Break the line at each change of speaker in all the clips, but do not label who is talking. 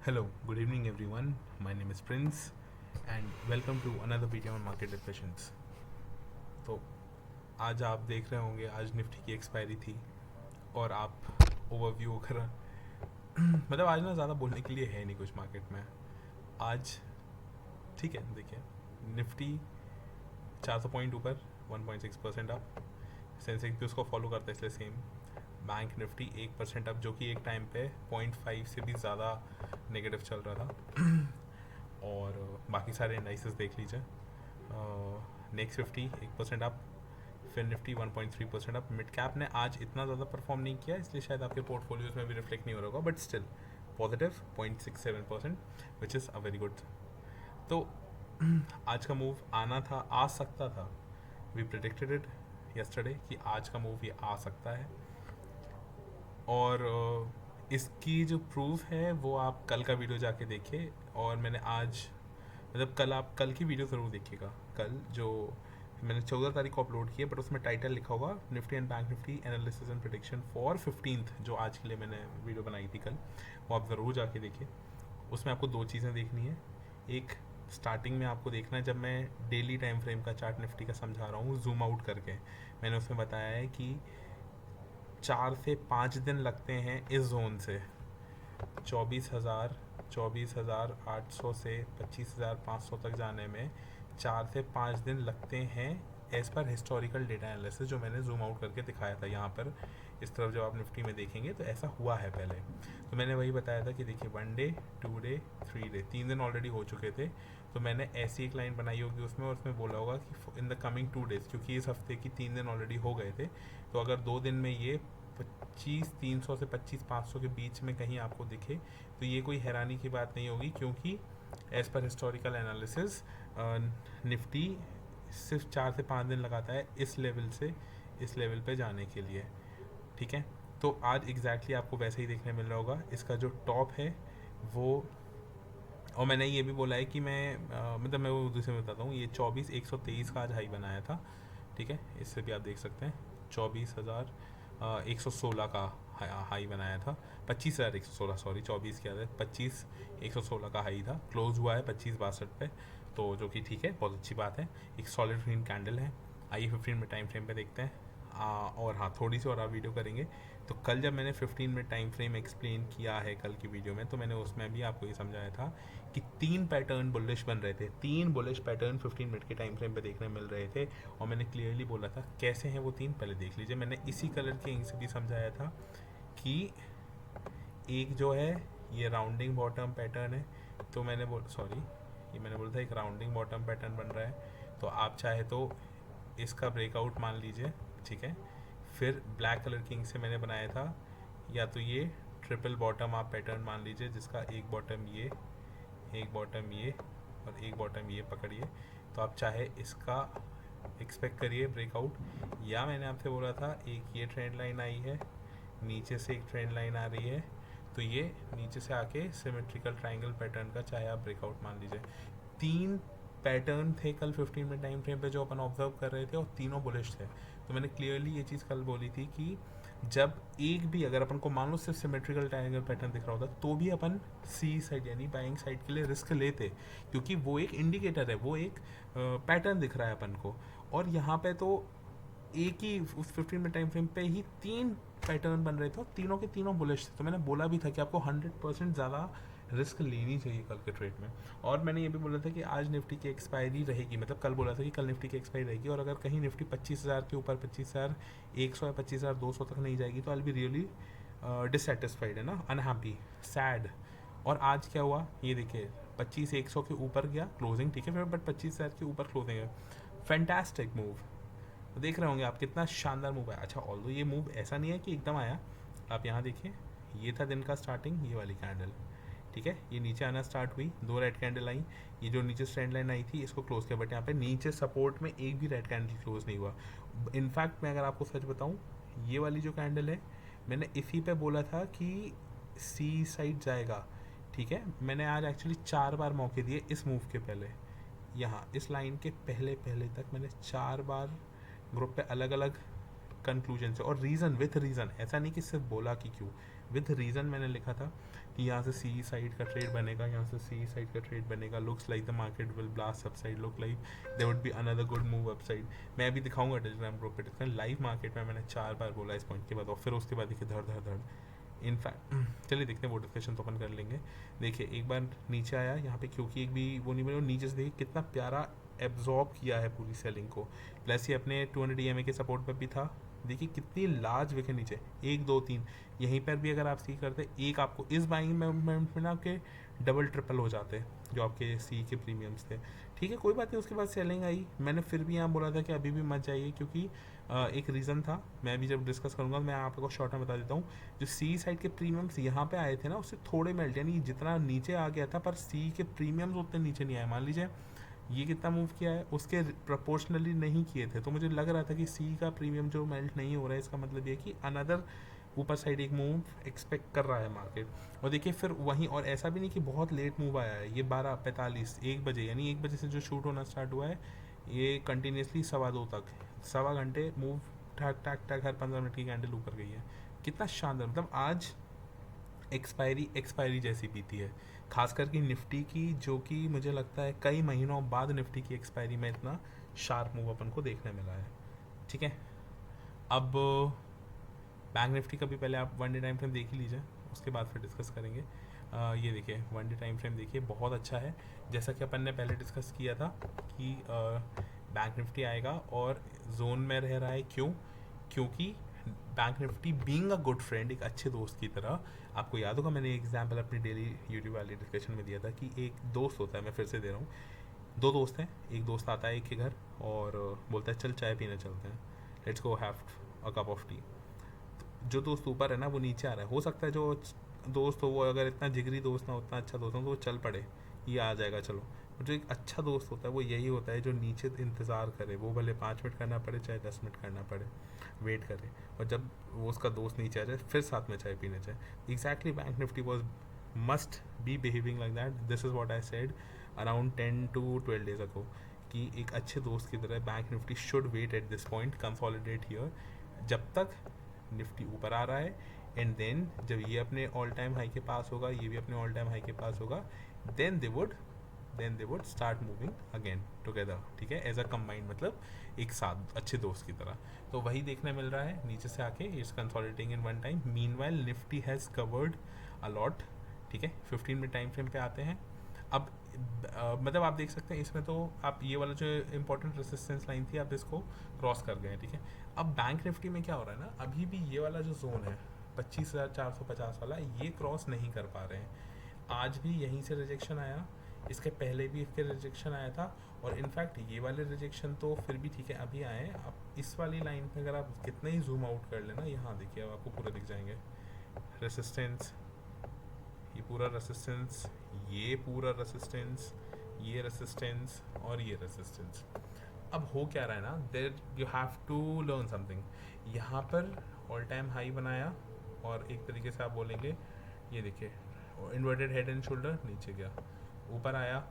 Hello, good evening everyone. My name is Prince and welcome to another video on market discussions. तो आज आप देख रहे होंगे आज निफ्टी की एक्सपायरी थी और आप ओवरव्यू वगैरह मतलब आज ना ज़्यादा बोलने के लिए है नहीं कुछ मार्केट में आज। ठीक है, देखिए निफ्टी 400 पॉइंट ऊपर 1.6% अप, सेंसेक्स भी उसको फॉलो करता है इसलिए सेम। बैंक निफ्टी 1% अप, जो कि एक टाइम पे 0.5 से भी ज़्यादा नेगेटिव चल रहा था और बाकी सारे इंडाइसेस देख लीजिए। नेक्स्ट 50 1% अप, फिर निफ्टी 1.3% अप। मिड कैप ने आज इतना ज़्यादा परफॉर्म नहीं किया इसलिए शायद आपके पोर्टफोलियोज में भी रिफ्लेक्ट नहीं हो रहा होगा, but still positive 0.67%, which is a very good. तो आज का मूव आना था, आ सकता था, वी प्रेडिक्टेड इट यस्टरडे कि आज का मूव ये आ सकता है। और इसकी जो प्रूफ है वो आप कल का वीडियो जाके देखिए। और मैंने आज मतलब कल, आप कल की वीडियो ज़रूर देखिएगा। कल जो मैंने 14 तारीख को अपलोड किया, बट उसमें टाइटल लिखा होगा Nifty and bank Nifty analysis and prediction for 15th, जो आज के लिए मैंने वीडियो बनाई थी कल, वो आप ज़रूर जाके देखिए। उसमें आपको दो चीज़ें देखनी है। एक, स्टार्टिंग में आपको देखना है जब मैं डेली टाइम फ्रेम का चार्ट निफ्टी का समझा रहा हूँ जूम आउट करके, मैंने उसमें बताया है कि 4 से 5 दिन लगते हैं इस जोन से 24,800 से 25,500 तक जाने में 4 से 5 दिन लगते हैं as per historical data analysis, जो मैंने जूम आउट करके दिखाया था यहाँ पर। इस तरफ जब आप निफ्टी में देखेंगे तो ऐसा हुआ है पहले। तो मैंने वही बताया था कि देखिए 1 डे 2 डे 3 डे, 3 दिन ऑलरेडी हो चुके थे। तो मैंने ऐसी एक लाइन बनाई होगी उसमें, और उसमें बोला होगा कि इन द कमिंग 2 डेज़, क्योंकि इस हफ्ते की 3 दिन ऑलरेडी हो गए थे। तो अगर 2 दिन में ये 25,300 से 25,500 के बीच में कहीं आपको दिखे तो ये कोई हैरानी की बात नहीं होगी, क्योंकि as per historical analysis Nifty सिर्फ 4 से 5 दिन लगाता है इस लेवल से इस लेवल पे जाने के लिए। ठीक है, तो आज एग्जैक्टली आपको वैसे ही देखने मिल रहा होगा। इसका जो टॉप है वो, और मैंने ये भी बोला है कि मैं मतलब मैं वो दूसरे में बताता हूँ, ये 24,123 का आज हाई बनाया था। ठीक है, इससे भी आप देख सकते हैं 24,116 का हाई बनाया था। 25,116, सॉरी 24 क्या है, 25,116 का हाई था। क्लोज हुआ है 25,62 पे, तो जो कि ठीक है, बहुत अच्छी बात है। एक सॉलिड ग्रीन कैंडल है। आइए 15 मिनट टाइम फ्रेम पे देखते हैं। और हाँ, थोड़ी सी और आप वीडियो करेंगे तो कल जब मैंने 15 मिनट टाइम फ्रेम एक्सप्लेन किया है कल की वीडियो में, तो मैंने उसमें भी आपको ये समझाया था कि 3 पैटर्न बुलिश बन रहे थे, 3 बुलिश पैटर्न 15 मिनट के टाइम फ्रेम पे देखने मिल रहे थे। और मैंने क्लियरली बोला था कैसे हैं वो 3, पहले देख लीजिए। मैंने इसी कलर के इंक से भी समझाया था कि एक जो है ये राउंडिंग बॉटम पैटर्न है, तो मैंने ये मैंने बोला था एक राउंडिंग बॉटम पैटर्न बन रहा है, तो आप चाहे तो इसका ब्रेकआउट मान लीजिए। ठीक है, फिर ब्लैक कलर की इंक से मैंने बनाया था, या तो ये ट्रिपल बॉटम आप पैटर्न मान लीजिए, जिसका एक बॉटम ये, एक बॉटम ये और एक बॉटम ये पकड़िए। तो आप चाहे इसका एक्सपेक्ट करिए ब्रेकआउट, या मैंने आपसे बोला था एक ये ट्रेंड लाइन आई है, नीचे से एक ट्रेंड लाइन आ रही है, तो ये नीचे से आके सिमेट्रिकल ट्रायंगल पैटर्न का चाहे आप ब्रेकआउट मान लीजिए। 3 पैटर्न थे कल 15 मिनट टाइम फ्रेम पे जो अपन ऑब्जर्व कर रहे थे, और तीनों बुलिश थे। तो मैंने क्लियरली ये चीज़ कल बोली थी कि जब एक भी, अगर अपन को मान लो सिर्फ सिमेट्रिकल ट्रायंगल पैटर्न दिख रहा होता, तो भी अपन सी साइड यानी बाइंग साइड के लिए रिस्क लेते, क्योंकि वो एक इंडिकेटर है, वो एक पैटर्न दिख रहा है अपन को। और यहाँ पे तो एक ही उस 15 मिनट टाइम फ्रेम पे ही 3 पैटर्न बन रहे थे और तीनों के तीनों बुलिश थे। तो मैंने बोला भी था कि आपको 100% ज़्यादा रिस्क लेनी चाहिए कल के ट्रेड में। और मैंने ये भी बोला था कि आज निफ्टी की एक्सपायरी रहेगी, मतलब कल बोला था कि कल निफ्टी की एक्सपायरी रहेगी, और अगर कहीं निफ्टी 25,000 के ऊपर 25,100 या 25,200 तक नहीं जाएगी तो आई बी रियली डिससेटिस्फाइड, है ना, अनहैप्पी, सैड। और आज क्या हुआ ये देखिए, 25,100 के ऊपर गया क्लोजिंग, ठीक है, फिर बट 25,000 के ऊपर क्लोजिंग है। फैंटास्टिक मूव, देख रहे होंगे आप कितना शानदार मूव है। अच्छा, ऑल्दो ये मूव ऐसा नहीं है कि एकदम आया, आप यहाँ देखिए, ये था दिन का स्टार्टिंग, ये वाली कैंडल, ठीक है, ये नीचे आना स्टार्ट हुई, 2 रेड कैंडल आई, ये जो नीचे ट्रेंड लाइन आई थी इसको क्लोज किया, बट यहाँ पे नीचे सपोर्ट में एक भी रेड कैंडल क्लोज नहीं हुआ। इनफैक्ट मैं अगर आपको सच बताऊँ, ये वाली जो कैंडल है, मैंने इसी पे बोला था कि सी साइड जाएगा। ठीक है, मैंने आज एक्चुअली 4 बार मौके दिए इस मूव के पहले, यहाँ इस लाइन के पहले पहले तक मैंने 4 बार ग्रुप पे अलग अलग कंक्लूजन से, और रीज़न विथ रीज़न, ऐसा नहीं कि सिर्फ बोला कि क्यों, विद रीज़न मैंने लिखा था कि यहाँ से सी साइड का ट्रेड बनेगा, यहाँ से सी साइड का ट्रेड बनेगा, looks like the market will blast upside, look like there would be another good move upside. मैं अभी दिखाऊंगा टेलीग्राम ग्रुप पे डिस्कशन। लाइव मार्केट में मैंने 4 बार बोला इस पॉइंट के बाद, और फिर उसके बाद देखिए धड़ धड़ धड़। इनफैक्ट चलिए देखते हैं, वो डिस्कशन तो अपन कर लेंगे। देखिए एक बार नीचे आया यहाँ पे, क्योंकि एक भी वो नहीं बने, और नीचे से देखिए कितना प्यारा एब्जॉर्ब किया है पूरी सेलिंग को। प्लस ये अपने 200 EMA के सपोर्ट पर भी था। देखिए कितनी लार्ज विके नीचे, 1 2 3। यहीं पर भी अगर आप सी करते एक, आपको इस बाइंग मूवमेंट में ना आपके डबल ट्रिपल हो जाते जो आपके सी के प्रीमियम्स थे। ठीक है कोई बात नहीं, उसके बाद सेलिंग आई। मैंने फिर भी यहाँ बोला था कि अभी भी मत जाइए, क्योंकि एक रीज़न था, मैं अभी जब डिस्कस करूँगा मैं आपको शॉर्ट में बता देता हूँ। जो सी साइड के प्रीमियम्स यहाँ पे आए थे ना, उससे थोड़े मेल्ट, यानी जितना नीचे आ गया था, पर सी के प्रीमियम्स उतने नीचे नहीं आए। मान लीजिए ये कितना मूव किया है, उसके प्रोपोर्शनली नहीं किए थे, तो मुझे लग रहा था कि सी का प्रीमियम जो मेल्ट नहीं हो रहा है, इसका मतलब ये कि अनदर ऊपर साइड एक मूव एक्सपेक्ट कर रहा है मार्केट। और देखिए फिर वहीं, और ऐसा भी नहीं कि बहुत लेट मूव आया है, ये 12:45 1 बजे, यानी 1 बजे से जो शूट होना स्टार्ट हुआ है, ये कंटिन्यूसली 2:15 तक, 1.25 घंटे मूव ठक ठक ठक, हर 15 मिनट की कैंडल ऊपर गई है। कितना शानदार, मतलब आज एक्सपायरी जैसी बीती है, खास करके निफ्टी की, जो कि मुझे लगता है कई महीनों बाद निफ्टी की एक्सपायरी में इतना शार्प मूव अपन को देखने मिला है। ठीक है, अब बैंक निफ्टी का भी पहले आप 1 डे टाइम फ्रेम देख ही लीजिए, उसके बाद फिर डिस्कस करेंगे। ये देखिए 1 डे टाइम फ्रेम देखिए, बहुत अच्छा है। जैसा कि अपन ने पहले डिस्कस किया था कि बैंक निफ्टी आएगा और जोन में रह रहा है, क्यों? क्योंकि bank Nifty being a good friend, एक अच्छे दोस्त की तरह, आपको याद होगा मैंने एग्जाम्पल अपनी डेली यूट्यूब वाली डिस्कशन में दिया था कि एक दोस्त होता है, मैं फिर से दे रहा हूँ, 2 दोस्त हैं, एक दोस्त आता है एक के घर और बोलता है चल चाय पीने चलते हैं, let's go have a cup of T. जो दोस्त ऊपर है ना वो नीचे आ रहा है, हो सकता है जो दोस्त हो वो अगर इतना जिगरी दोस्त ना, उतना अच्छा दोस्त हो, तो वो चल पड़े, ये आ जाएगा चलो। जो एक अच्छा दोस्त होता है वो यही होता है जो नीचे इंतज़ार करे, वो भले 5 मिनट करना पड़े चाहे 10 मिनट करना पड़े, वेट करे, और जब वो उसका दोस्त नीचे आ जाए फिर साथ में चाय पीने जाए। Exactly bank Nifty was must be behaving like that. This is what I said around 10 to 12 days ago, कि एक अच्छे दोस्त की तरह bank Nifty should wait at this point, consolidate here, जब तक निफ्टी ऊपर आ रहा है, एंड देन जब ये अपने ऑल टाइम हाई के पास होगा, ये भी अपने ऑल टाइम हाई के पास होगा, then they would start moving again together. ठीक है, एज अ कंबाइंड, मतलब एक साथ अच्छे दोस्त की तरह। तो वही देखने मिल रहा है नीचे से आके, it's consolidating in one time. Meanwhile Nifty has covered a lot. ठीक है, 15 मिनट टाइम फ्रेम पे आते हैं। अब मतलब आप देख सकते हैं इसमें, तो आप ये वाला जो इंपॉर्टेंट रेसिस्टेंस लाइन थी आप इसको क्रॉस कर गए। ठीक है, अब बैंक निफ्टी में क्या हो रहा है ना, अभी भी ये वाला जो जोन है 25,450 वाला, ये क्रॉस नहीं कर पा रहे हैं। आज भी यहीं से रिजेक्शन आया, इसके पहले भी इसके रिजेक्शन आया था, और इनफैक्ट ये वाले रिजेक्शन तो फिर भी ठीक है अभी आए। अब इस वाली लाइन पे अगर आप कितना ही जूम आउट कर लेना, यहाँ देखिए अब आपको पूरा दिख जाएंगे रेसिस्टेंस, ये पूरा रेसिस्टेंस, ये पूरा रेसिस्टेंस, ये रेसिस्टेंस और ये रेसिस्टेंस। अब हो क्या रहा है ना, there you have to learn something. यहाँ पर ऑल टाइम हाई बनाया, और एक तरीके से आप बोलेंगे, ये देखिए इन्वर्टेड हेड एंड शोल्डर, नीचे गया, ऊपर आया,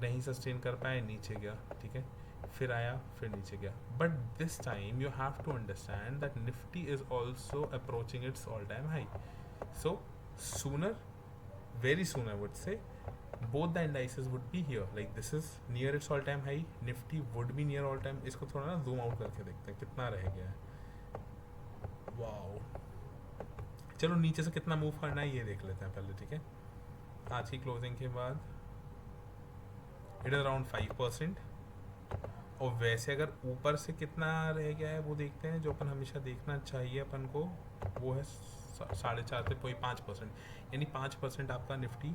नहीं सस्टेन कर पाए, नीचे गया। ठीक है, फिर आया, फिर नीचे गया। But this time you have to understand that Nifty is also approaching its all time high. So sooner, very soon I would say, both the indices would be here, like this is near its all time high, nifty would be near all time। इसको थोड़ा ना zoom out करके देखते हैं कितना रह गया है। वाओ, चलो नीचे से कितना मूव करना है ये देख लेते हैं पहले। ठीक है, आज की क्लोजिंग के बाद इट इज अराउंड 5%, और वैसे अगर ऊपर से कितना रह गया है वो देखते हैं, जो अपन हमेशा देखना चाहिए अपन को, वो है 4.5 से कोई 5%, यानी 5% आपका निफ्टी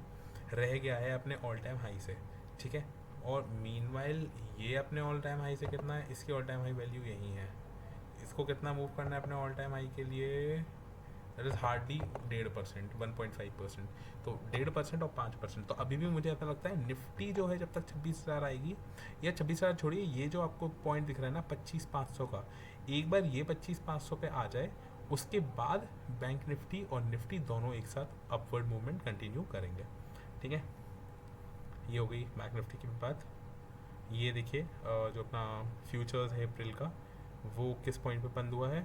रह गया है अपने ऑल टाइम हाई से। ठीक है, और मीनवाइल ये अपने ऑल टाइम हाई से कितना है, इसकी ऑल टाइम हाई वैल्यू यही है, इसको कितना मूव करना है अपने ऑल टाइम हाई के लिए, दैट इज़ हार्डली 1.5%, 1.5%। तो 1.5% और 5%, तो अभी भी मुझे ऐसा लगता है निफ्टी जो है जब तक 26,000 आएगी, या 26,000 छोड़िए, ये जो आपको पॉइंट दिख रहा है ना 25,500 का, एक बार ये 25,500 पे आ जाए, उसके बाद बैंक निफ्टी और निफ्टी दोनों एक साथ अपवर्ड मूवमेंट कंटिन्यू करेंगे। ठीक है, ये हो गई बैंक निफ्टी की बात। ये देखिए जो अपना फ्यूचर्स है अप्रैल का, वो किस पॉइंट पे बंद हुआ है,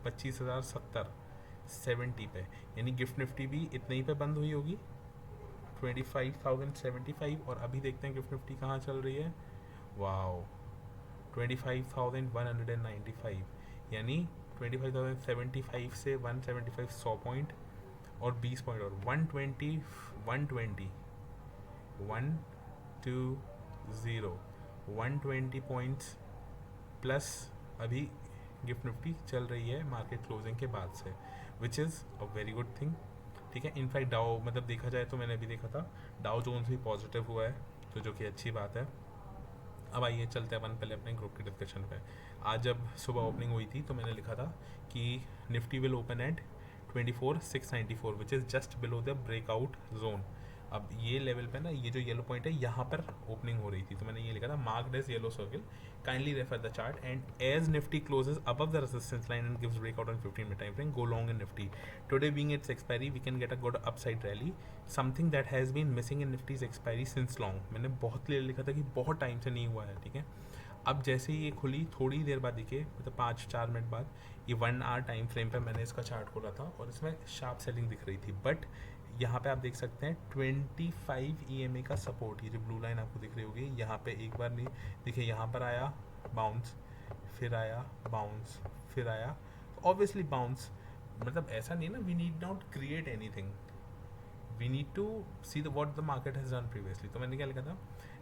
25,070। 25,770 पे, यानी गिफ्ट निफ्टी भी इतने ही पे बंद हुई होगी 25,075। और अभी देखते हैं गिफ्ट निफ्टी कहाँ चल रही है। वाओ 25,195, यानी 25,075 से 175 100 पॉइंट और 20 पॉइंट और 120 120 120 पॉइंट्स प्लस अभी गिफ्ट निफ्टी चल रही है मार्केट क्लोजिंग के बाद से, which is a very good thing. ठीक है, इनफैक्ट डाउ मतलब देखा जाए तो मैंने अभी देखा था डाउ जोन्स भी पॉजिटिव हुआ है, तो जो कि अच्छी बात है। अब आइए चलते हैं अपन पहले अपने ग्रुप की डिस्कशन पे। आज जब सुबह ओपनिंग हुई थी तो मैंने लिखा था कि Nifty will open at 24,694 which is just below the breakout zone. अब ये लेवल पे ना, ये जो येलो पॉइंट है यहाँ पर ओपनिंग हो रही थी, तो मैंने ये लिखा था marked as yellow circle, kindly refer the chart and as Nifty closes above the resistance line and gives breakout on 15 minute time frame, go long in Nifty. Today being it's expiry we can get a good upside rally, something that has been missing in Nifty's expiry since long. मैंने बहुत clear लिखा था कि बहुत time से नहीं हुआ है। ठीक है, अब जैसे ही ये खुली थोड़ी देर बाद देखिए, मतलब 5-4 मिनट बाद, ये 1 आवर टाइम फ्रेम पे मैंने इसका चार्ट खोला था और इसमें शार्प सेलिंग दिख रही थी। बट यहाँ पे आप देख सकते हैं 25 EMA का सपोर्ट, ये जो ब्लू लाइन आपको दिख रही होगी, यहाँ पे एक बार नहीं देखिए, यहाँ पर आया बाउंस, फिर आया बाउंस, फिर आया, ऑब्वियसली बाउंस। मतलब ऐसा नहीं ना, we need not create anything, we need to see the what the market has done previously. तो मैंने क्या लिखा था,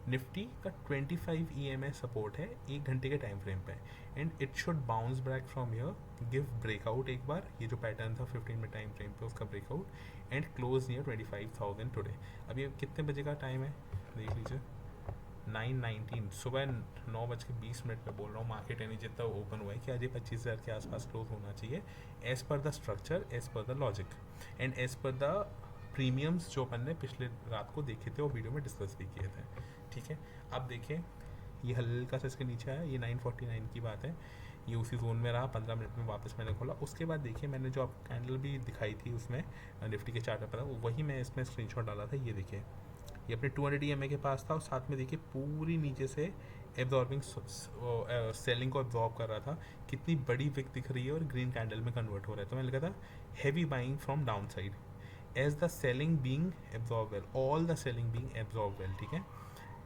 निफ्टी का 25 EMA सपोर्ट है 1 घंटे के टाइम फ्रेम पे, and it should bounce back from here, give breakout एक बार, ये जो पैटर्न था 15 मिनट टाइम फ्रेम पे उसका breakout, and close near 25,000 today. अब ये कितने बजे का टाइम है देख लीजिए, 9:19 सुबह 9:20 पे बोल रहा हूँ मार्केट, यानी जितना ओपन हुआ है कि आज ये 25,000 के आसपास क्लोज होना चाहिए, as per the structure, as per the logic and as per the premiums जो अपन ने पिछले रात को देखे थे और वीडियो में डिस्कस भी किए थे। ठीक है, अब देखें ये हल्का सा इसके नीचे आया, ये 949 की बात है, ये उसी जोन में रहा, 15 मिनट में वापस मैंने खोला। उसके बाद देखिए मैंने जो आपको कैंडल भी दिखाई थी उसमें निफ्टी के चार्ट पर, वही मैं इसमें स्क्रीनशॉट डाला था। ये देखिए ये अपने 200 EMA के पास था और साथ में देखिए पूरी नीचे से एब्जॉर्बिंग सेलिंग को एब्जॉर्ब कर रहा था। कितनी बड़ी विक दिख रही है और ग्रीन कैंडल में कन्वर्ट हो रहा है। तो मैंने लिखा था heavy buying from down side as the selling being absorb well, all the selling being absorb well. ठीक है,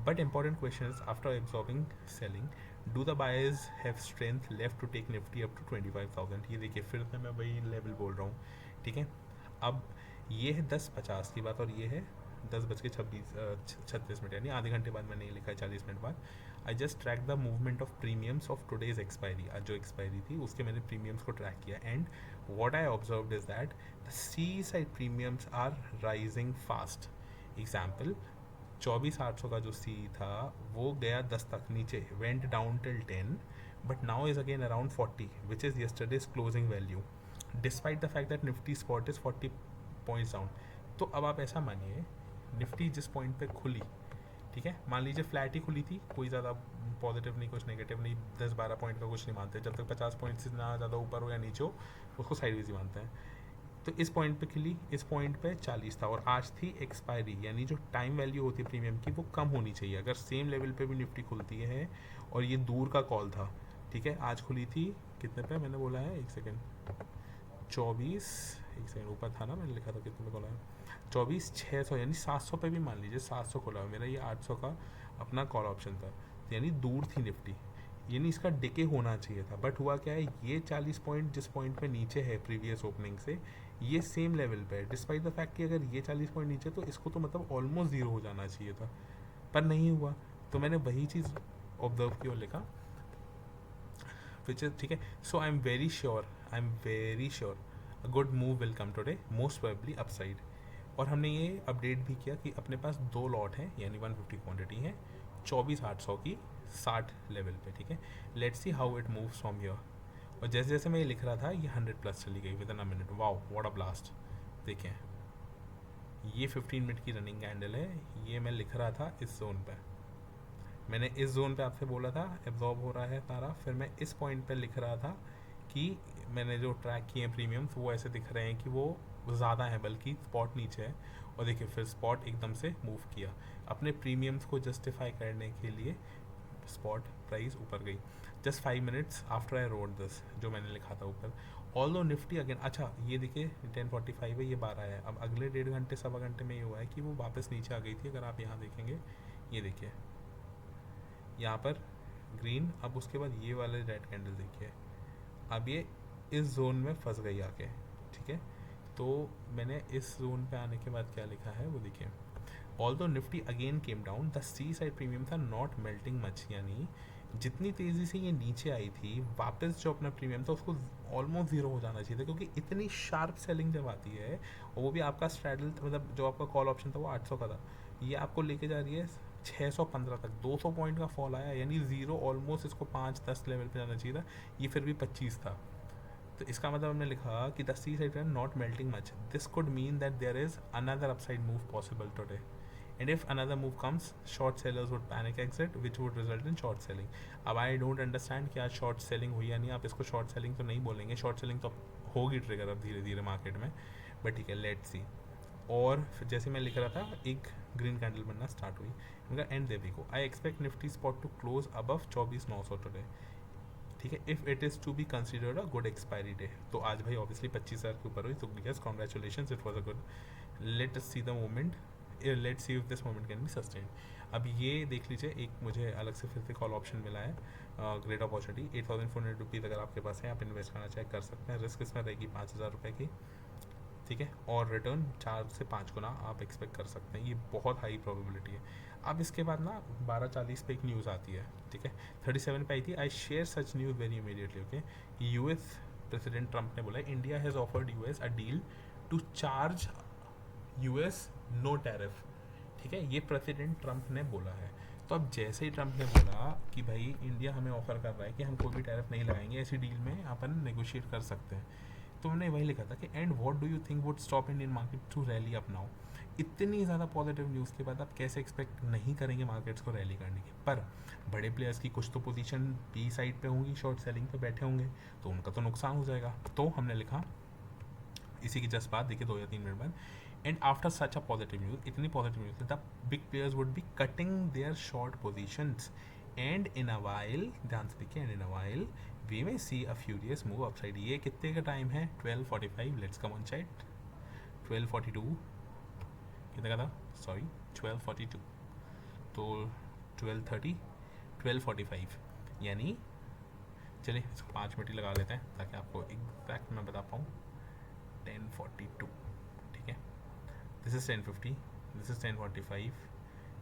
but important question is after absorbing selling, do the buyers have strength left to take nifty up to 25,000? ये देखिए फिर से मैं वही level बोल रहा हूँ। ठीक है, अब ये है 10:50 की बात और ये है 10:36 यानी आधे घंटे बाद मैंने ये लिखा है, 40 मिनट बाद। I just track the movement of premiums of today's expiry, आज जो एक्सपायरी थी उसके मैंने प्रीमियम्स को ट्रैक किया, and what I observe is that the C side premiums are rising fast. Example 24,800 का जो सी था वो गया 10 तक नीचे, went down till 10, but now is again around 40 which is yesterday's closing value, despite the fact that Nifty spot is 40 points down. तो अब आप ऐसा मानिए निफ्टी जिस पॉइंट पे खुली, ठीक है, मान लीजिए फ्लैट ही खुली थी, कोई ज़्यादा पॉजिटिव नहीं कुछ नेगेटिव नहीं, 10-12 पॉइंट का कुछ नहीं मानते, जब तक 50 पॉइंट से ना ज़्यादा ऊपर हो या नीचे हो उसको साइडवेज ही मानते हैं। तो इस पॉइंट पे खिली, इस पॉइंट पे 40 था और आज थी एक्सपायरी, यानी जो टाइम वैल्यू होती है प्रीमियम की वो कम होनी चाहिए। अगर सेम लेवल पे भी निफ्टी खुलती है और ये दूर का कॉल था, ठीक है, आज खुली थी कितने पे, मैंने बोला है 1 सेकेंड 24, 1 सेकेंड ऊपर था ना, मैंने लिखा था कितने पे बोला है, 24,600, यानी 700 पे भी मान लीजिए 700 खुला, मेरा ये 800 का अपना कॉल ऑप्शन था, यानी दूर थी निफ्टी, यानी इसका डिके होना चाहिए था। बट हुआ क्या है, ये 40 पॉइंट जिस पॉइंट पे नीचे है प्रीवियस ओपनिंग से, ये सेम लेवल पे है, डिस्पाइट द फैक्ट कि अगर ये 40 पॉइंट नीचे तो इसको तो मतलब ऑलमोस्ट जीरो हो जाना चाहिए था, पर नहीं हुआ। तो मैंने वही चीज़ ऑब्जर्व की और लिखा, विच इज ठीक है। So I am very sure a good move will come today, most probably upside. और हमने ये अपडेट भी किया कि अपने पास 2 लॉट हैं, यानी 150 क्वांटिटी है 24,800 की 60 लेवल पे। ठीक है, let's see how it moves from here. और जैसे जैसे मैं ये लिख रहा था ये 100+ चली गई with in a minute. Wow what a blast. देखें ये 15 मिनट की रनिंग कैंडल है, ये मैं लिख रहा था इस जोन पे, मैंने इस जोन पे आपसे बोला था एब्जॉर्ब हो रहा है तारा, फिर मैं इस पॉइंट पे लिख रहा था कि मैंने जो ट्रैक किए हैं प्रीमियम्स वो ऐसे दिख रहे हैं कि वो ज़्यादा है, बल्कि स्पॉट नीचे है। और देखिए फिर स्पॉट एकदम से मूव किया, अपने प्रीमियम्स को जस्टिफाई करने के लिए स्पॉट प्राइस ऊपर गई। Just 5 minutes after I road this, जो मैंने लिखा था ऊपर, ऑल्दो निफ्टी अगेन, अच्छा ये देखिए 10:45 है, ये 12 है, अब अगले 1.5 घंटे सवा घंटे में ये हुआ है कि वो वापस नीचे आ गई थी। अगर आप यहाँ देखेंगे, ये देखिए यहाँ पर ग्रीन, अब उसके बाद ये वाले रेड कैंडल देखिए, अब ये इस जोन में फंस गई आके, ठीक है। तो मैंने इस जोन पे आने के बाद क्या लिखा है वो देखिए, although Nifty again came down the C side premium था नॉट मेल्टिंग मच, यानी जितनी तेज़ी से ये नीचे आई थी वापस जो अपना प्रीमियम था उसको ऑलमोस्ट ज़ीरो हो जाना चाहिए था, क्योंकि इतनी शार्प सेलिंग जब आती है, और वो भी आपका स्ट्रैडल मतलब जो आपका कॉल ऑप्शन था वो 800 का था, ये आपको लेके जा रही है 615 तक, 200 पॉइंट का फॉल आया, यानी ज़ीरो ऑलमोस्ट इसको 5-10 लेवल पे जाना चाहिए था, ये फिर भी 25 था। तो इसका मतलब हमने लिखा कि the C side not melting much, this could mean that there is another upside move possible today, and if another move comes, short sellers would panic exit which would result in short selling. अब I don't understand कि आज short selling हुई या नहीं, आप इसको short selling तो नहीं बोलेंगे, short selling तो होगी ट्रिगर अब धीरे धीरे मार्केट में, बट ठीक है, लेट्स सी। और फिर जैसे मैं लिख रहा था एक ग्रीन कैंडल बनना स्टार्ट हुई, उनका एंड देवी को I expect Nifty spot to close above 24,900 today, ठीक है, if it is to be considered a good expiry day. तो आज भाई ऑब्वियसली 25,000 के ऊपर हुई, तो yes congratulation, it was a good, let us see the moment, let's see if this moment can be sustain. अब ये देख लीजिए, एक मुझे अलग से फिर से कॉल ऑप्शन मिला है, ग्रेट अपॉर्चुनिटी, 8,400 रुपीज़ अगर आपके पास है, आप इन्वेस्ट करना चाहे कर सकते हैं, रिस्क इसमें रहेगी 5,000 रुपये की, ठीक है, और रिटर्न 4 से 5 गुना आप एक्सपेक्ट कर सकते हैं, ये बहुत हाई प्रोबेबिलिटी है। अब इसके बाद ना 12:40 पे एक न्यूज़ आती है, ठीक है, 37 पे आई थी, I share such news very immediately, okay, US president Trump ने बोला India has offered US a deal to charge US no tariff, ठीक है, ये प्रेसिडेंट ट्रंप ने बोला है। तो अब जैसे ही ट्रंप ने बोला कि भाई इंडिया हमें ऑफर कर रहा है कि हम कोई भी टैरिफ नहीं लगाएंगे, ऐसी डील में अपन नेगोशिएट कर सकते हैं, तो मैंने वही लिखा था कि and what do you think would stop Indian market to rally up now. इतनी ज़्यादा पॉजिटिव न्यूज़ के बाद आप कैसे एक्सपेक्ट नहीं करेंगे मार्केट्स को रैली करने की, पर बड़े प्लेयर्स की कुछ तो पोजीशन बी साइड पे होंगी, शॉर्ट सेलिंग पे बैठे होंगे, तो उनका तो नुकसान हो जाएगा। तो हमने लिखा इसी की जस्ट बात देखिए 2 या 3 मिनट बाद, and after such a positive news, इतनी positive news the big players would be cutting their short positions and in a while, ध्यान से देखिए, and in a while we may see a furious move upside. ये कितने का time है, 12:45, let's come on side, 12:42 कितने का था, सॉरी 12:42, तो 12:30, 12:45, यानी चलिए इसको 5 मिनट ही लगा लेते हैं ताकि आपको एग्जैक्ट मैं बता पाऊँ, 10:42, ठीक है, this is 10:50, this is 10:45,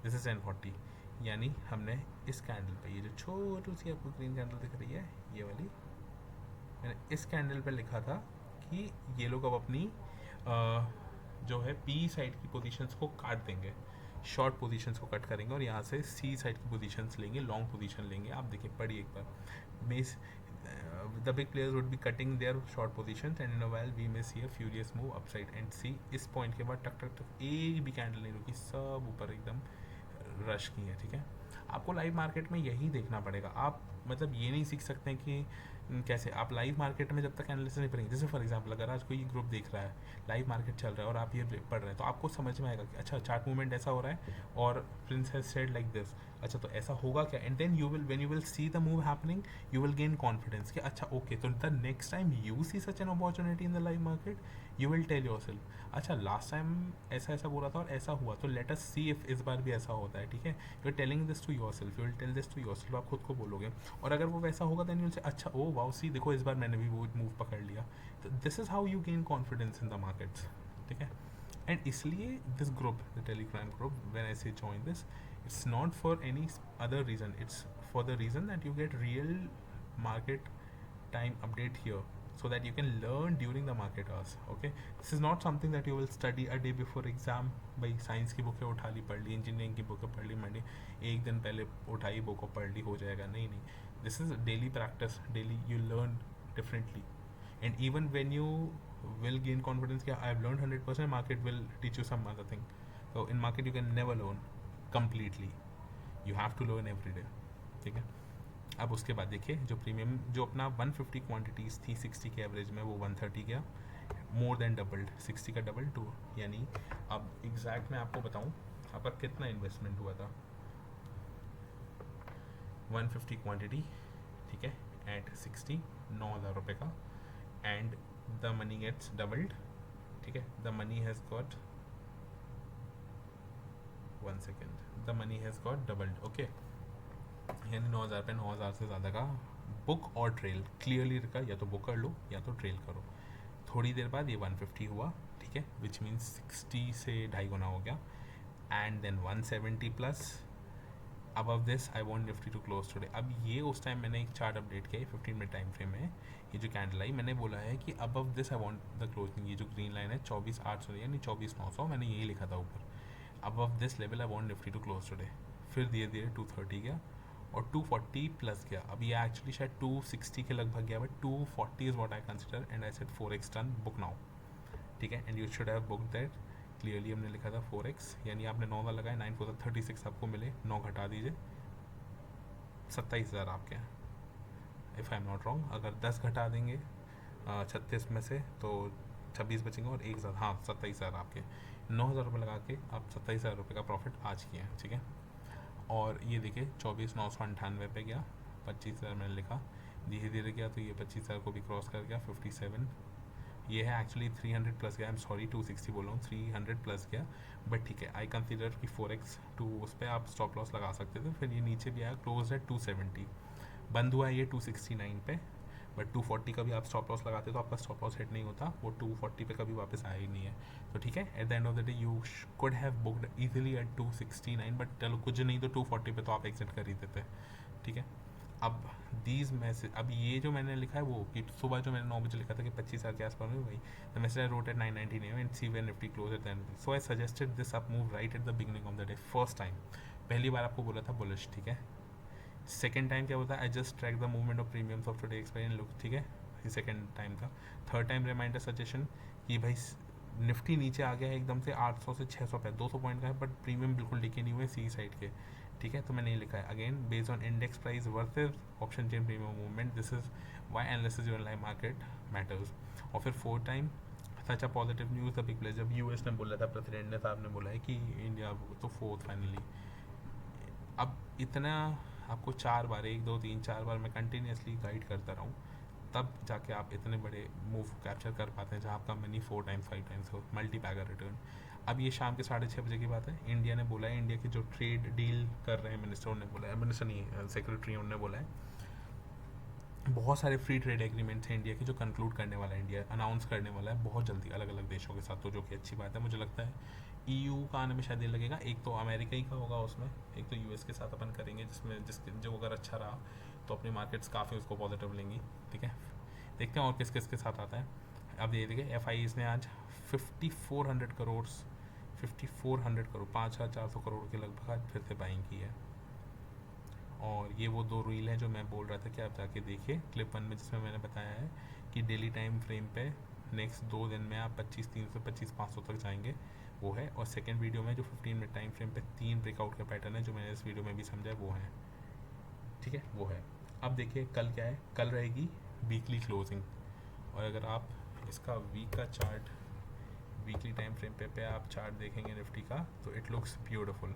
this is 10:40, यानी हमने इस कैंडल पे, ये जो छोटी सी आपको ग्रीन कैंडल दिख रही है ये वाली, मैंने इस कैंडल पे लिखा था कि ये लोग अब अपनी जो है पी साइड की पोजीशंस को काट देंगे, शॉर्ट पोजीशंस को कट करेंगे और यहाँ से सी साइड की पोजीशंस लेंगे, लॉन्ग पोजीशन लेंगे। आप देखिए पढ़िए एक बार, mess the big players would be cutting their short positions and in a while we may see a furious move upside and see, इस पॉइंट के बाद टक टक टक एक भी कैंडल नहीं रुकी, सब ऊपर एकदम रश की है, ठीक है। आपको लाइव मार्केट में यही देखना पड़ेगा, आप मतलब ये नहीं सीख सकते हैं कि कैसे आप लाइव मार्केट में जब तक एनालिसिस नहीं पढ़ेंगे, जैसे फॉर एग्जांपल अगर आज कोई ग्रुप देख रहा है, लाइव मार्केट चल रहा है और आप ये पढ़ रहे हैं, तो आपको समझ में आएगा कि अच्छा चार्ट मूवमेंट ऐसा हो रहा है और Prince has said like this, अच्छा तो ऐसा होगा क्या, and then you will when you will see the move happening you will gain confidence कि अच्छा ओके, तो the next time you see such an opportunity in the live market you will tell yourself, अच्छा last time ऐसा ऐसा बोला था और ऐसा हुआ, तो लेट अस सी इफ इस बार भी ऐसा होता है, ठीक है। You are telling this to yourself, you will tell this to yourself, आप खुद को बोलोगे, और अगर वो वैसा होगा देन यू विल से अच्छा ओ वाओ सी देखो इस बार मैंने भी वो मूव पकड़ लिया, तो this is how you gain confidence in the markets, ठीक है। एंड इसलिए this group, the Telegram group, when I say join this, it's not for any other reason, it's for the reason that you get real market time update here so that you can learn during the market hours, okay, this is not something that you will study a day before exam, भाई science की बुकें उठा ली पढ़ ली, engineering की बुकें पढ़ ली Monday, एक दिन पहले उठाई बुक को पढ़ ली हो जाएगा, नहीं नहीं, this is daily practice, daily you learn differently, and even when you will gain confidence कि I have learned 100%, market will teach you some other thing, so in market you can never learn completely, you have to learn every day, ठीक है। अब उसके बाद देखिए जो premium जो अपना 150 क्वांटिटीज़ थी 60 के एवरेज में, वो 130 गया, मोर देन डबल्ड, 60 का डबल 2, यानी अब एग्जैक्ट मैं आपको बताऊं आपका कितना इन्वेस्टमेंट हुआ था, 150 क्वांटिटी, ठीक है, एट 60, 9,000 रुपये का, and the money gets doubled, ठीक है, the money has got, 1 second, the money has got doubled, okay, यानी 9,000 पे 9,000 से ज़्यादा का बुक और ट्रेल क्लियरली का, या तो बुक कर लो या तो ट्रेल करो। थोड़ी देर बाद ये 150 हुआ, ठीक है, विच मीन्स 60 से 2.5 गुना हो गया, and then 170 plus. Above this I want Nifty to close today. अब ये उस टाइम मैंने एक चार्ट अपडेट किया 15 मिनट टाइम फ्रेम में, ये जो कैंडल आई मैंने बोला है कि above this I want the closing, ये जो ग्रीन लाइन है 24,800 यानी 24,900, मैंने यही लिखा था ऊपर, above this level I want Nifty to close today. फिर धीरे धीरे 230 गया और 240 प्लस गया, अब ये एक्चुअली शायद 260 के लगभग गया, but 240 is what I consider and I said 4x turn book now, ठीक है, and you should have book that. Clearly हमने लिखा था 4x, यानी आपने 9 का लगाया, 9 4 36 आपको मिले, 9 घटा दीजिए, 27,000 आपके हैं, if I am not wrong. अगर 10 घटा देंगे 36 में से तो 26 बचेंगे और 1,000, हाँ 27,000 आपके, 9,000 रुपये लगा के आप 27,000 रुपये का प्रॉफिट आज किए हैं, ठीक है। और ये देखिए 24,998 पे गया, 25,000 मैंने लिखा, धीरे धीरे गया तो ये 25,000 को भी क्रॉस कर गया, 57, ये है एक्चुअली 300 प्लस गया, आई एम सॉरी 260 बोल रहा हूँ, 300 प्लस गया, बट ठीक है, आई कंसिडर कि 4x टू उस पर आप स्टॉप लॉस लगा सकते थे। फिर ये नीचे भी आया, क्लोज है 270, बंद हुआ है ये 269 पे, बट 240 का भी आप स्टॉप लॉस लगाते तो आपका स्टॉप लॉस हिट नहीं होता, वो 240 पे कभी वापस आया ही नहीं है। तो ठीक है, at the end of the day you could have booked easily at 269, but चलो कुछ नहीं तो 240 पे तो आप एग्जिट कर ही देते, ठीक है। अब दीज मैसेज, अब ये जो मैंने लिखा है वो कि सुबह जो मैंने 9 बजे लिखा था कि 25,000 के आसपास में, वही the message I wrote at 9:19 and see where Nifty close at then, so I suggested this up move right at the beginning of the day, first time, पहली बार आपको बोला था बुलिश, ठीक है। सेकेंड टाइम क्या होता है, I just track the movement of premiums of today expiry look, ठीक है, ये सेकेंड टाइम था। थर्ड टाइम रिमाइंडर सजेशन कि भाई निफ्टी नीचे आ गया है एकदम से 800 से 600 पे, 200 पॉइंट का है, बट प्रीमियम बिल्कुल लिखे नहीं हुए सी साइड के, ठीक है, तो मैंने ये लिखा है again based on index price versus option chain premium movement, this is why analysis in live market matters. और फिर fourth time such a positive news the big place, जब यूएस ने बोला था, प्रेसिडेंट ने साहब ने बोला है कि इंडिया, तो फोर्थ फाइनली। अब इतना आपको 4 बार, 1 2 3 4 बार मैं कंटिन्यूसली गाइड करता रहूँ, तब जाके आप इतने बड़े मूव कैप्चर कर पाते हैं जहाँ आपका मनी 4 टाइम्स 5 टाइम्स हो, मल्टी पैगर रिटर्न। अब ये शाम के 6:30 बजे की बात है, इंडिया ने बोला है, इंडिया के जो ट्रेड डील कर रहे हैं मिनिस्टर ने बोला है, मिनिस्टर नहीं सेक्रेटरी उन्होंने बोला है, बहुत सारे फ्री ट्रेड एग्रीमेंट्स हैं इंडिया के जो कंक्लूड करने वाला है, इंडिया अनाउंस करने वाला है बहुत जल्दी अलग अलग देशों के साथ, तो जो कि अच्छी बात है। मुझे लगता है ईयू का आने में शायद ये लगेगा, एक तो अमेरिका ही का होगा उसमें, एक तो यूएस के साथ अपन करेंगे, जिसके जो अगर अच्छा रहा तो अपनी मार्केट्स काफ़ी उसको पॉजिटिव लेंगी, ठीक है। देखते हैं और किस किस के साथ आता है। अब ये देखिए एफ ने आज 5,400 करोड़ 5,400 करोड़ के लगभग आज फिर से बाइंग की है। और ये वो 2 रील हैं जो मैं बोल रहा था कि आप जाके देखिए क्लिप 1 में, जिसमें मैंने बताया है कि डेली टाइम फ्रेम पे नेक्स्ट 2 दिन में आप 25,300 25,500 तक जाएंगे, वो है। और सेकंड वीडियो में जो 15 मिनट टाइम फ्रेम पे 3 ब्रेकआउट का पैटर्न है, जो मैंने इस वीडियो में भी समझा है, वो है, ठीक है, वो है। अब देखिए कल क्या है, कल रहेगी वीकली क्लोजिंग, और अगर आप इसका वीक का चार्ट, वीकली टाइम फ्रेम पे आप चार्ट देखेंगे निफ्टी का, तो इट लुक्स ब्यूटीफुल,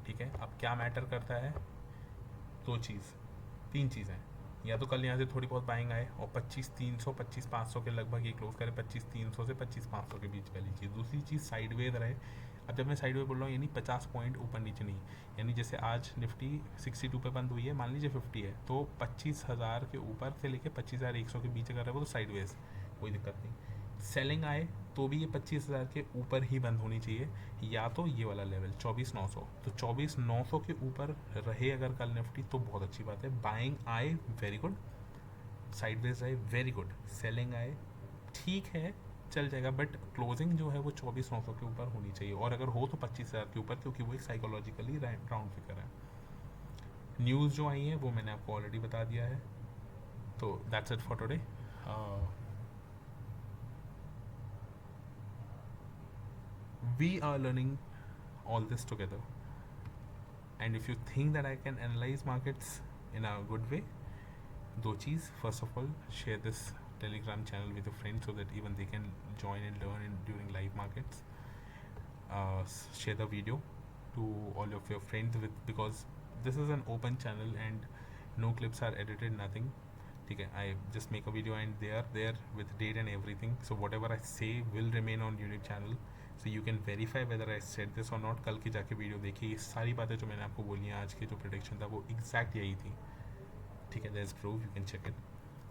ठीक है। अब क्या मैटर करता है, 3 चीज़ हैं, या तो कल यहाँ से थोड़ी बहुत बाइंग आए और 25,300 25,500 के लगभग ये क्लोज करे, 25,300 से 25,500 के बीच वाली चीज़। दूसरी चीज़ साइडवेज रहे। अब जब मैं साइडवेज बोल रहा हूँ यानी 50 पॉइंट ऊपर नीचे नहीं, यानी जैसे आज निफ्टी 62 पे बंद हुई है, मान लीजिए 50 है, तो 25,000 के ऊपर से लेके 25,100 के बीच अगर है वो तो साइडवेज, कोई दिक्कत नहीं। सेलिंग आए तो भी ये 25,000 के ऊपर ही बंद होनी चाहिए, या तो ये वाला लेवल 24,900, तो 24,900 के ऊपर रहे अगर कल निफ्टी तो बहुत अच्छी बात है। बाइंग आए वेरी गुड, साइडवेज आए वेरी गुड, सेलिंग आए ठीक है चल जाएगा, बट क्लोजिंग जो है वो 24,900 के ऊपर होनी चाहिए, और अगर हो तो 25,000 के ऊपर, क्योंकि वो एक साइकोलॉजिकली राउंड फिगर है। न्यूज़ जो आई है वो मैंने आपको ऑलरेडी बता दिया है, तो that's it for today. We are learning all this together, and if you think that I can analyze markets in a good way, दो चीज़, first of all share this telegram channel with your friends so that even they can join and learn during live markets. Share the video to all of your friends because this is an open channel and no clips are edited, nothing, ठीक है, I just make a video and they are there with date and everything, so whatever I say will remain on YouTube channel, so you can verify whether I said this or not. कल की जाके video देखिए, ये सारी बातें जो मैंने आपको बोली हैं, आज की जो प्रोडिक्शन था वो एग्जैक्ट यही थी, ठीक है, there is proof, you can check it.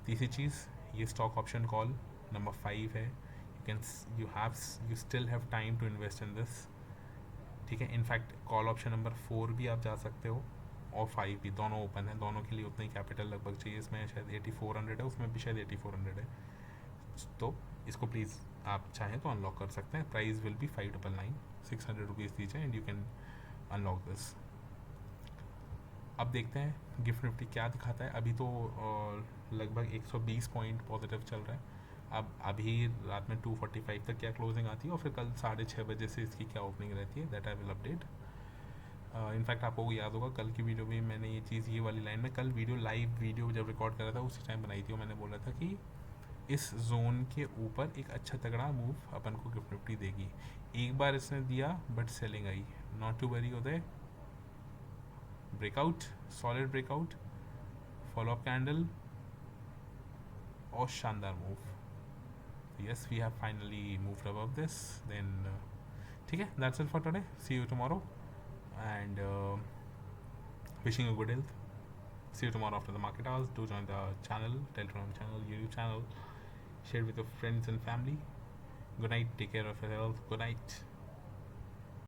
तीसरी चीज़, ये स्टॉक ऑप्शन कॉल नंबर 5 है, you still have time to invest in this, ठीक है। इनफैक्ट कॉल ऑप्शन नंबर 4 भी आप जा सकते हो और 5 भी, दोनों ओपन है, दोनों के लिए उतना ही कैपिटल लगभग चाहिए। इसमें शायद 8400 है, उसमें भी शायद 8400 है, तो इसको प्लीज़ आप चाहें तो अनलॉक कर सकते हैं। प्राइस विल बी 599, 600 रुपीज़ दीजिए and you can unlock this. अब देखते हैं गिफ्ट निफ्टी क्या दिखाता है। अभी तो लगभग 120 पॉइंट पॉजिटिव चल रहा है। अब अभी रात में 245 तक क्या क्लोजिंग आती है और फिर कल 6:30 बजे से इसकी क्या ओपनिंग रहती है, that I will update. In fact आपको याद होगा कल की वीडियो में मैंने ये चीज़, ये वाली लाइन में कल लाइव वीडियो जब रिकॉर्ड कर रहा था उसी टाइम बनाई थी और मैंने बोला था कि इस जोन के ऊपर एक अच्छा तगड़ा मूव अपन को गिफ्ट निफ्टी देगी। एक बार इसने दिया बट सेलिंग आई, not to worry Uday, breakout, solid breakout, follow up candle और शानदार move. Yes, we have finally moved above this, then ठीक है, that's it for today, see you tomorrow and wishing you good health. See you tomorrow after the market hours. Do join the channel, Telegram channel, YouTube channel, share with your friends and family. Good night, take care of your health, good night.